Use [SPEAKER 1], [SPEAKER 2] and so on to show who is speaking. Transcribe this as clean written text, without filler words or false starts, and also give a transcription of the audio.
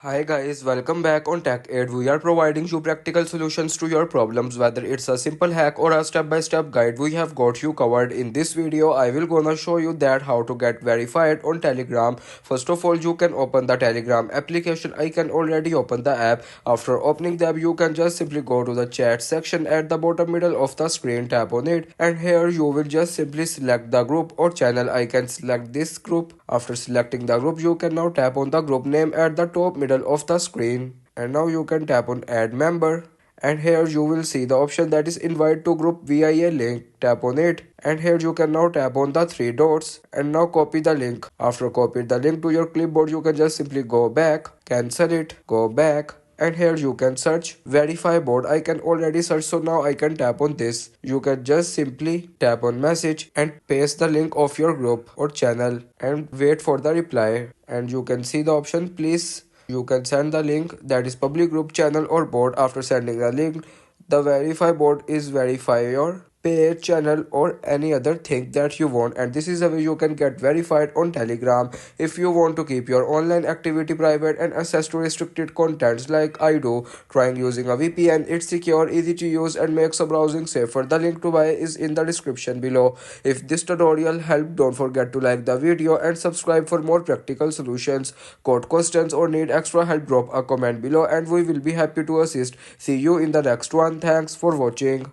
[SPEAKER 1] Hi guys, welcome back on Tech Aid. We are providing you practical solutions to your problems, whether it's a simple hack or a step-by-step guide. We have got you covered. In this video, I will gonna show you that how to get verified on Telegram. First of all, you can open the Telegram application. I can already open the app. After opening the app, you can just simply go to the chat section at the bottom middle of the screen. Tap on it, and here you will just simply select the group or channel. I can select this group. After selecting the group, you can now tap on the group name at the top middle of the screen, and now you can tap on add member, and here you will see the option that is invite to group via a link. Tap on it, and here you can now tap on the three dots and now copy the link. After copy the link to your clipboard, you can just simply go back, cancel it, go back, and here you can search verify board. I can already search, so now I can tap on this. You can just simply tap on message and paste the link of your group or channel and wait for the reply, and you can see the option please. You can send the link, that is public group, channel or board. After sending the link, the verify board is verify your page, channel or any other thing that you want, and this is the way you can get verified on Telegram. If you want to keep your online activity private and access to restricted contents like I do, trying using a VPN. It's secure, easy to use and makes the browsing safer. The link to buy is in the description below. If this tutorial helped, don't forget to like the video and subscribe for more practical solutions. Got questions or need extra help, drop a comment below and we will be happy to assist. See you in the next one. Thanks for watching.